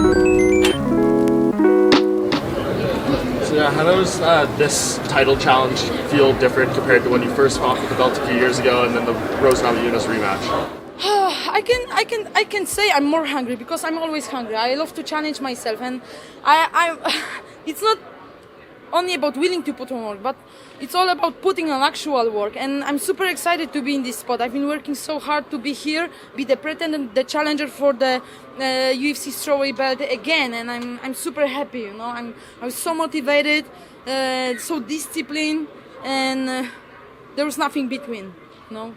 So yeah, how does this title challenge feel different compared to when you first fought for the belt a few years ago, and then the Rose Namajunas rematch? I can say I'm more hungry because I'm always hungry. I love to challenge myself, and it's not only about willing to put on work, but it's all about putting on actual work. And I'm super excited to be in this spot. I've been working so hard to be here, be the pretender, the challenger for the UFC strawweight belt again, and I'm super happy. You know, I was so motivated, so disciplined, and there was nothing between. You know.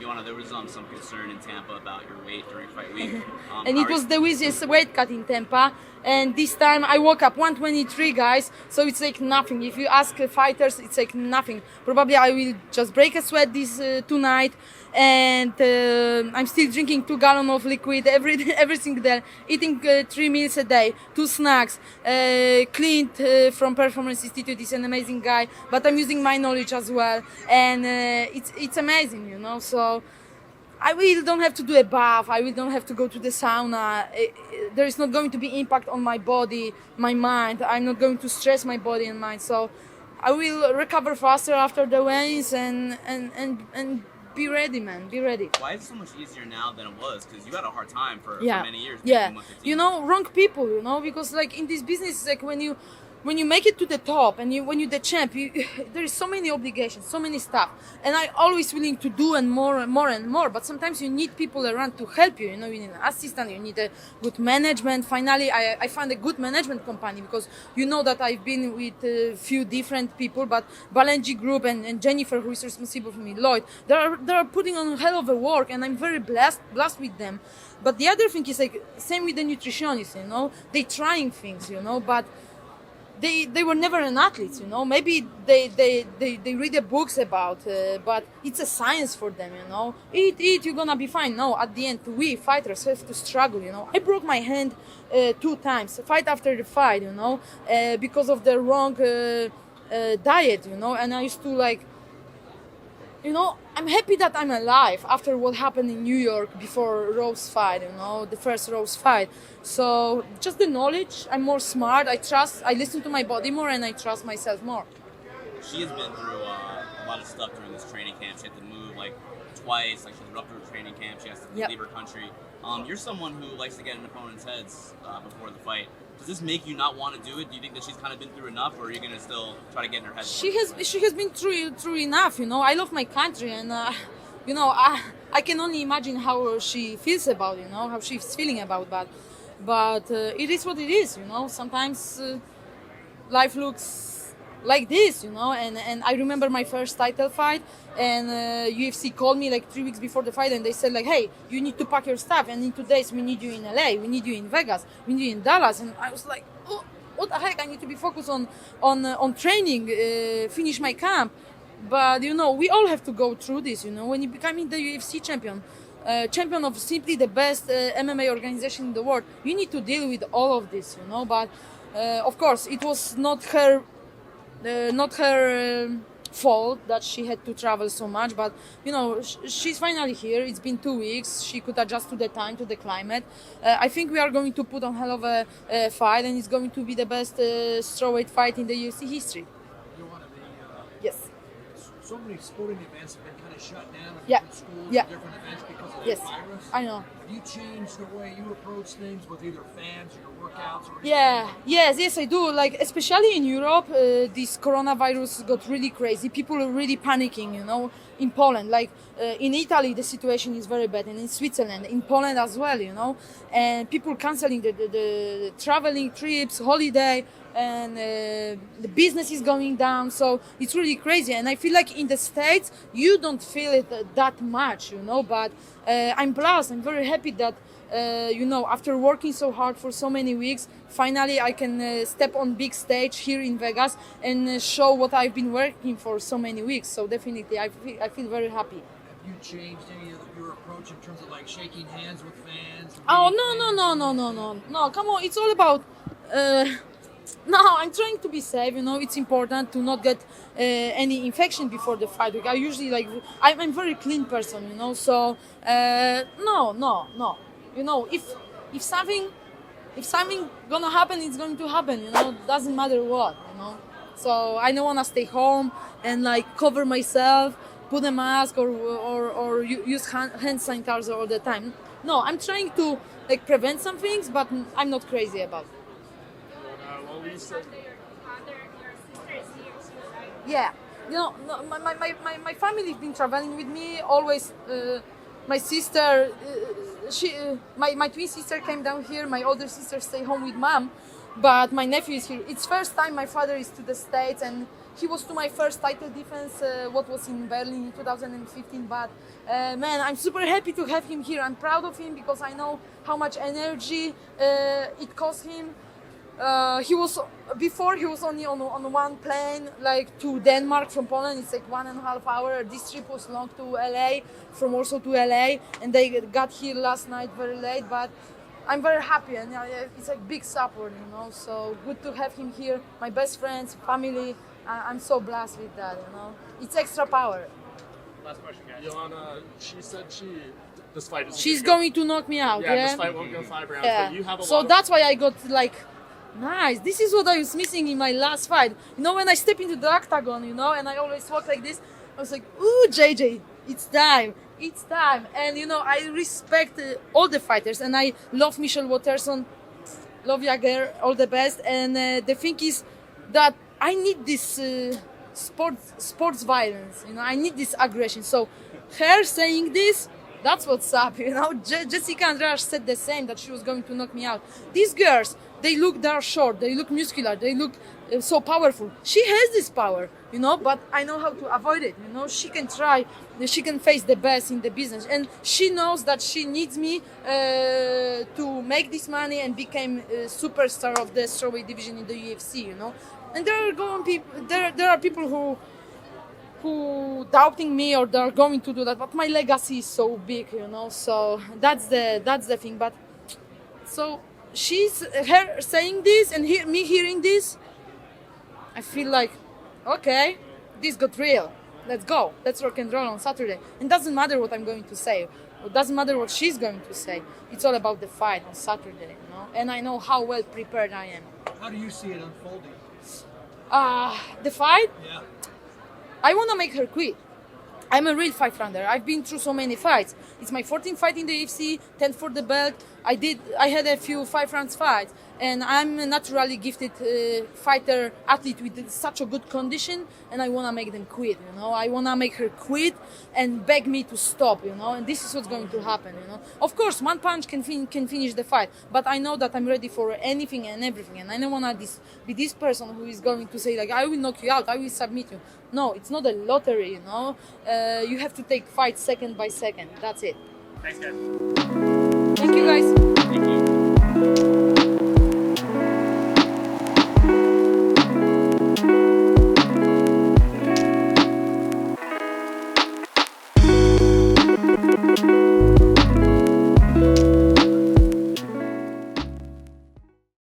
Joanna, there was some concern in Tampa about your weight during fight week. And it was the easiest weight cut in Tampa. And this time I woke up 123, guys. So it's like nothing. If you ask fighters, it's like nothing. Probably I will just break a sweat this tonight. And I'm still drinking 2 gallons of liquid, everything there. Eating 3 meals a day, 2 snacks. Clint from Performance Institute is an amazing guy. But I'm using my knowledge as well. And it's amazing, you know. So I really don't have to do a bath. I will don't have to go to the sauna. There is not going to be impact on my body, my mind. I'm not going to stress my body and mind. So I will recover faster after the weigh-ins and be ready, man. Be ready. Why is it so much easier now than it was? Because you had a hard time for many years. Yeah. You know, wrong people. You know, because like in this business, like when you make it to the top and when you're the champ, there is so many obligations, so many stuff, and I always willing to do and more and more and more. But sometimes you need people around to help you. You know, you need an assistant, you need a good management. Finally, I found a good management company because you know that I've been with a few different people, but Balenji Group and Jennifer, who is responsible for me, Lloyd, they are putting on a hell of a work, and I'm very blessed with them. But the other thing is like same with the nutritionists. You know, they trying things. You know, but they were never an athlete, you know. Maybe they read the books about, but it's a science for them, you know. Eat, you're gonna be fine. No, at the end, we fighters have to struggle, you know. I broke my hand 2 times, fight after the fight, you know, because of the wrong diet, you know. And I used to like, you know, I'm happy that I'm alive after what happened in New York before Rose fight, you know, the first Rose fight. So just the knowledge, I'm more smart, I listen to my body more, and I trust myself more. She has been through a lot of stuff during this training camp. She had to move like twice, like she had to rupture her training camp, she has to leave her country. You're someone who likes to get in opponents' heads before the fight. Does this make you not want to do it? Do you think that she's kind of been through enough, or are you going to still try to get in her head? She has been through enough, you know. I love my country, and you know, I can only imagine how she feels about it, you know, how she's feeling about that. But it is what it is, you know. Sometimes life looks like this, you know. And I remember my first title fight, and UFC called me like 3 weeks before the fight, and they said like, hey, you need to pack your stuff, and in 2 days we need you in LA, we need you in Vegas, we need you in Dallas. And I was like, oh, what the heck, I need to be focused on training, finish my camp. But you know, we all have to go through this, you know. When you becoming the UFC champion of simply the best MMA organization in the world, you need to deal with all of this, you know. But of course, it was not her fault that she had to travel so much. But you know, she's finally here. It's been 2 weeks. She could adjust to the time, to the climate. I think we are going to put on hell of a fight, and it's going to be the best strawweight fight in the UFC history. Yes. So many sporting events have been kind of shut down in Yeah. different schools, Yeah. different events because of Yes. the virus. I know. Have you changed the way you approach things with either fans or your workouts? Or Yeah, yes, I do. Like, especially in Europe, this coronavirus got really crazy. People are really panicking, you know, in Poland. Like, in Italy, the situation is very bad, and in Switzerland, in Poland as well, you know. And people canceling the traveling trips, holiday, and the business is going down. So it's really crazy. And I feel like in the States, you don't feel it that much, you know. But I'm blessed. I'm very happy that, you know, after working so hard for so many weeks, finally I can step on big stage here in Vegas and show what I've been working for so many weeks. So definitely, I feel very happy. Have you changed any of your approach in terms of like shaking hands with fans? Oh, no. Come on, it's all about... No, I'm trying to be safe, you know. It's important to not get any infection before the fight. Like, I usually like... I'm a very clean person, you know. So, no. You know, if something if something gonna happen, it's going to happen. You know, doesn't matter what. You know, so I don't wanna stay home and like cover myself, put a mask or use hand sanitizer all the time. No, I'm trying to like prevent some things, but I'm not crazy about it. Well, we said, Yeah, you know, no, my family has been traveling with me always. My sister, my twin sister came down here. My older sister stay home with mom, but my nephew is here. It's first time my father is to the States, and he was to my first title defense, what was in Berlin in 2015. But man, I'm super happy to have him here. I'm proud of him because I know how much energy it cost him. He was only on one plane like to Denmark from Poland. It's like 1.5 hours. This trip was long to LA, from Warsaw to LA, and they got here last night very late. But I'm very happy, and it's like big support, you know. So good to have him here. My best friends, family. I'm so blessed with that, you know. It's extra power. last question, guys. Joanna, she said this fight is. She's going to knock me out. Yeah, this fight won't go 5 rounds. Yeah. But you have a So lot of- that's why I got like. Nice. This is what I was missing in my last fight. You know, when I step into the octagon, you know, and I always walk like this, I was like, ooh, JJ, it's time. It's time. And, you know, I respect all the fighters, and I love Michelle Watterson, love Jager, all the best. And the thing is that I need this sports violence, you know, I need this aggression. So her saying this, that's what's up, you know. Jessica Andrade said the same, that she was going to knock me out. These girls, they are short, they look muscular, they look so powerful. She has this power, you know, but I know how to avoid it, you know. She can try, she can face the best in the business, and she knows that she needs me to make this money and become a superstar of the strawweight division in the UFC, you know. And there are people who doubting me, or they're going to do that, but my legacy is so big, you know. So that's the thing. But so her saying this and me hearing this, I feel like, okay, this got real. Let's go. Let's rock and roll on Saturday. And doesn't matter what I'm going to say. It doesn't matter what she's going to say. It's all about the fight on Saturday, you know. And I know how well prepared I am. How do you see it unfolding? The fight, Yeah. I want to make her quit. I'm a real fight rounder. I've been through so many fights. It's my 14th fight in the UFC, 10th for the belt. I had a few 5 rounds fights, and I'm a naturally gifted fighter, athlete with such a good condition, and I want to make them quit, you know. I want to make her quit and beg me to stop, you know, and this is what's going to happen, you know. Of course, one punch can finish the fight, but I know that I'm ready for anything and everything, and I don't want to be this person who is going to say, like, I will knock you out, I will submit you. No, it's not a lottery, you know. You have to take fight second by second. That's it. Thanks, guys. Thank you, guys.